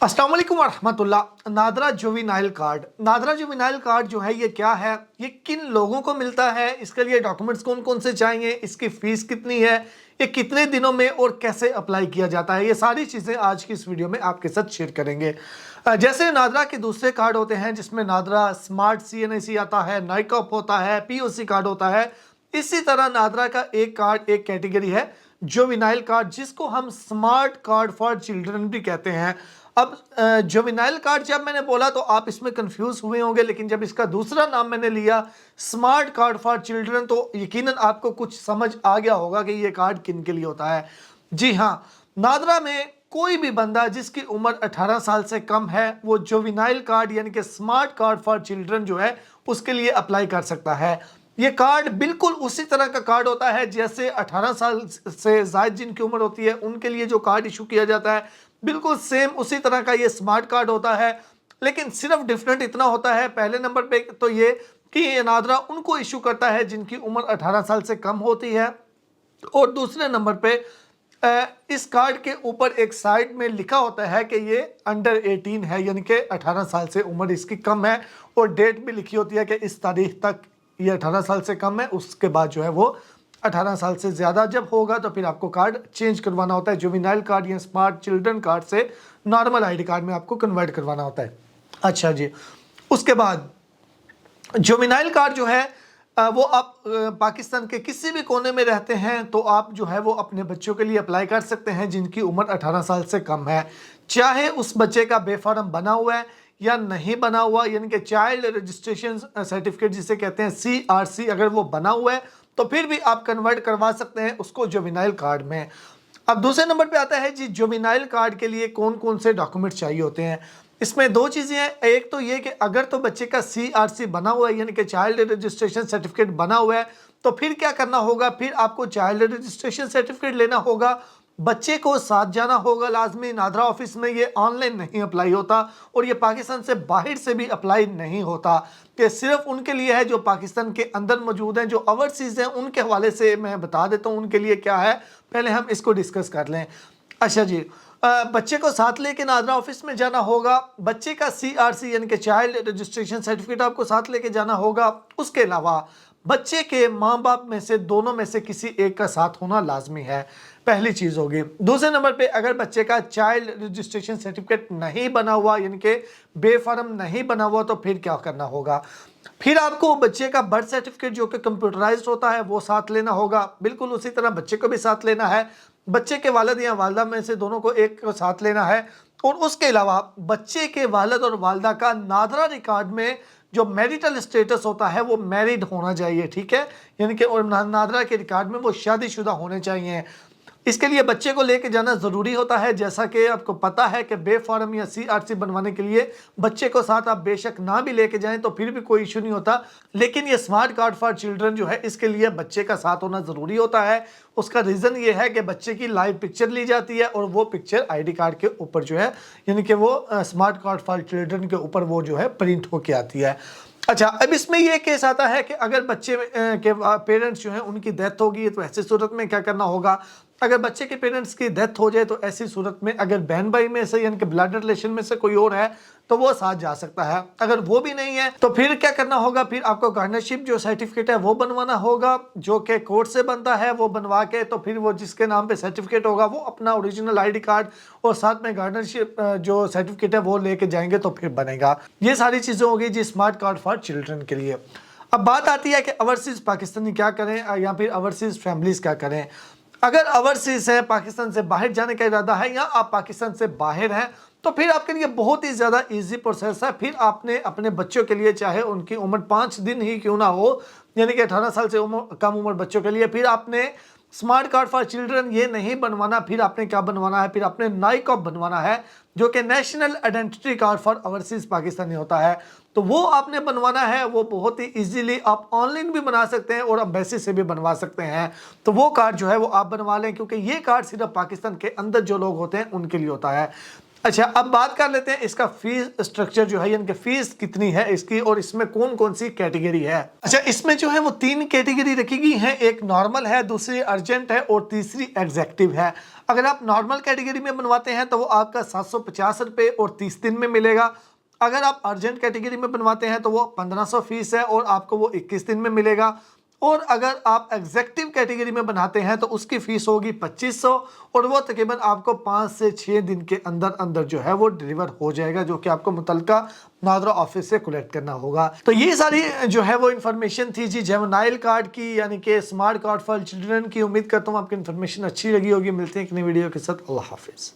अस्सलाम वालेकुम रहमतुल्लाह। नादरा जुवेनाइल कार्ड जो है ये क्या है, ये किन लोगों को मिलता है, इसके लिए डॉक्यूमेंट्स कौन कौन से चाहिए, इसकी फ़ीस कितनी है, ये कितने दिनों में और कैसे अप्लाई किया जाता है, ये सारी चीज़ें आज की इस वीडियो में आपके साथ शेयर करेंगे। जैसे नादरा के दूसरे कार्ड होते हैं जिसमें नादरा स्मार्ट CNAC आता है, नाइकॉप होता है, POC कार्ड होता है, इसी तरह नादरा का एक कार्ड, एक कैटेगरी है जुवेनाइल कार्ड, जिसको हम स्मार्ट कार्ड फॉर चिल्ड्रन भी कहते हैं। अब जुवेनाइल कार्ड जब मैंने बोला तो आप इसमें कंफ्यूज हुए होंगे, लेकिन जब इसका दूसरा नाम मैंने लिया स्मार्ट कार्ड फॉर चिल्ड्रन तो यकीनन आपको कुछ समझ आ गया होगा कि ये कार्ड किन के लिए होता है। जी हाँ, नादरा में कोई भी बंदा जिसकी उम्र 18 साल से कम है वो जुवेनाइल कार्ड यानी कि स्मार्ट कार्ड फॉर चिल्ड्रन जो है उसके लिए अप्लाई कर सकता है। ये कार्ड बिल्कुल उसी तरह का कार्ड होता है जैसे 18 साल से ज़ायद जिनकी उम्र होती है उनके लिए जो कार्ड इशू किया जाता है, बिल्कुल सेम उसी तरह का ये स्मार्ट कार्ड होता है। लेकिन सिर्फ डिफरेंट इतना होता है, पहले नंबर पे तो ये कि ये नादरा उनको इशू करता है जिनकी उम्र 18 साल से कम होती है, और दूसरे नंबर पे इस कार्ड के ऊपर एक साइड में लिखा होता है कि ये अंडर 18 है, यानी कि 18 साल से उम्र इसकी कम है, और डेट भी लिखी होती है कि इस तारीख तक ये 18 साल से कम है, उसके बाद जो है वो 18 साल से ज़्यादा जब होगा तो फिर आपको कार्ड चेंज करवाना होता है। जुवेनाइल कार्ड या स्मार्ट चिल्ड्रन कार्ड से नॉर्मल ID कार्ड में आपको कन्वर्ट करवाना होता है। अच्छा जी, उसके बाद जुवेनाइल कार्ड जो है वो आप पाकिस्तान के किसी भी कोने में रहते हैं तो आप जो है वो अपने बच्चों के लिए अप्लाई कर सकते हैं जिनकी उम्र 18 साल से कम है, चाहे उस बच्चे का बेफार्म बना हुआ है या नहीं बना हुआ, यानी कि चाइल्ड रजिस्ट्रेशन सर्टिफिकेट जिसे कहते हैं CRC, अगर वो बना हुआ है तो फिर भी आप कन्वर्ट करवा सकते हैं उसको जुवेनाइल कार्ड में। अब दूसरे नंबर पे आता है जी जुवेनाइल कार्ड के लिए कौन कौन से डॉक्यूमेंट चाहिए होते हैं। इसमें दो चीज़ें हैं, एक तो ये कि अगर तो बच्चे का CRC बना हुआ है यानी कि चाइल्ड रजिस्ट्रेशन सर्टिफिकेट बना हुआ है तो फिर क्या करना होगा, फिर आपको चाइल्ड रजिस्ट्रेशन सर्टिफिकेट लेना होगा, बच्चे को साथ जाना होगा लाजमी। नादरा ऑफिस में ये ऑनलाइन नहीं अप्लाई होता और ये पाकिस्तान से बाहर से भी अप्लाई नहीं होता, कि सिर्फ उनके लिए है जो पाकिस्तान के अंदर मौजूद हैं। जो ओवरसीज़ हैं उनके हवाले से मैं बता देता हूँ उनके लिए क्या है, पहले हम इसको डिस्कस कर लें। अच्छा जी, बच्चे को साथ लेके नादरा ऑफिस में जाना होगा, बच्चे का CRC यानी कि चाइल्ड रजिस्ट्रेशन सर्टिफिकेट आपको साथ लेके जाना होगा। उसके अलावा बच्चे के माँ बाप में से दोनों में से किसी एक का साथ होना लाजमी है, पहली चीज़ होगी। दूसरे नंबर पे अगर बच्चे का चाइल्ड रजिस्ट्रेशन सर्टिफिकेट नहीं बना हुआ यानी कि बेफार्म नहीं बना हुआ तो फिर क्या करना होगा, फिर आपको बच्चे का बर्थ सर्टिफिकेट जो कि कंप्यूटराइज्ड होता है वो साथ लेना होगा, बिल्कुल उसी तरह बच्चे को भी साथ लेना है, बच्चे के वालिद या वालदा में से दोनों को एक को साथ लेना है। और उसके अलावा बच्चे के वालिद और वालदा का नादरा रिकॉर्ड में जो मैरिटल स्टेटस होता है वो मैरिड होना चाहिए, ठीक है, यानी कि और नादरा के रिकॉर्ड में वो शादीशुदा होने चाहिए। इसके लिए बच्चे को लेके जाना ज़रूरी होता है, जैसा कि आपको पता है कि बेफार्म या CRC बनवाने के लिए बच्चे को साथ आप बेशक ना भी लेके जाएं तो फिर भी कोई इशू नहीं होता, लेकिन ये स्मार्ट कार्ड फॉर चिल्ड्रन जो है इसके लिए बच्चे का साथ होना ज़रूरी होता है। उसका रीज़न ये है कि बच्चे की लाइव पिक्चर ली जाती है और वो पिक्चर ID कार्ड के ऊपर जो है यानी कि वो स्मार्ट कार्ड फॉर चिल्ड्रन के ऊपर वो जो है प्रिंट होके आती है। अच्छा, अब इसमें ये केस आता है कि अगर बच्चे के पेरेंट्स जो हैं उनकी डेथ होगी तो ऐसी सूरत में क्या करना होगा। अगर बच्चे के पेरेंट्स की डेथ हो जाए तो ऐसी सूरत में अगर बहन भाई में से यानी कि ब्लड रिलेशन में से कोई और है तो वो साथ जा सकता है, अगर वो भी नहीं है तो फिर क्या करना होगा, फिर आपको गार्डनरशिप जो सर्टिफिकेट है वो बनवाना होगा जो कि कोर्ट से बनता है, वो बनवा के तो फिर वो जिसके नाम पे सर्टिफिकेट होगा वो अपना ओरिजिनल ID कार्ड और साथ में गार्डनरशिप जो सर्टिफिकेट है वो लेके जाएंगे तो फिर बनेगा। ये सारी चीज़ें होगी जी स्मार्ट कार्ड फॉर चिल्ड्रन के लिए। अब बात आती है कि ओवरसीज़ पाकिस्तानी क्या करें या फिर ओवरसीज़ फैमिलीज़ क्या करें। अगर ओवरसीज़ है, पाकिस्तान से बाहर जाने का इरादा है या आप पाकिस्तान से बाहर हैं तो फिर आपके लिए बहुत ही ज़्यादा इजी प्रोसेस है। फिर आपने अपने बच्चों के लिए, चाहे उनकी उम्र 5 दिन ही क्यों ना हो, यानी कि 18 साल से कम उम्र बच्चों के लिए, फिर आपने स्मार्ट कार्ड फॉर चिल्ड्रन ये नहीं बनवाना, फिर आपने क्या बनवाना है, फिर आपने नाइकॉप बनवाना है जो कि national identity card for overseas Pakistani होता है। तो वो आपने बनवाना है, वो बहुत ही इजीली आप ऑनलाइन भी बना सकते हैं और एम्बेसी से भी बनवा सकते हैं। तो वो कार्ड जो है वो आप बनवा लें, क्योंकि ये कार्ड सिर्फ पाकिस्तान के अंदर जो लोग होते हैं उनके लिए होता है। अच्छा, अब बात कर लेते हैं इसका फीस स्ट्रक्चर जो है, यानी कि फीस कितनी है इसकी और इसमें कौन कौन सी कैटेगरी है। अच्छा, इसमें जो है वो 3 कैटेगरी रखी गई है, एक नॉर्मल है, दूसरी अर्जेंट है और तीसरी एग्जेक्टिव है। अगर आप नॉर्मल कैटेगरी में बनवाते हैं तो वो आपका 750 रुपये और 30 दिन में मिलेगा। अगर आप अर्जेंट कैटेगरी में बनवाते हैं तो वो 1500 फीस है और आपको वो 21 दिन में मिलेगा। और अगर आप एग्जेक्टिव कैटेगरी में बनाते हैं तो उसकी फीस होगी 2500 और वो तकरीबन आपको 5 से 6 दिन के अंदर अंदर जो है वो डिलीवर हो जाएगा, जो कि आपको मुतलका नादरा ऑफिस से कलेक्ट करना होगा। तो ये सारी जो है वो इन्फॉर्मेशन थी जी जुवेनाइल कार्ड की, यानी कि स्मार्ट कार्ड फॉर चिल्ड्रन की। उम्मीद करता हूँ आपकी इन्फॉर्मेशन अच्छी लगी होगी। मिलते हैं एक नई वीडियो के साथ। अल्लाह हाफिज़।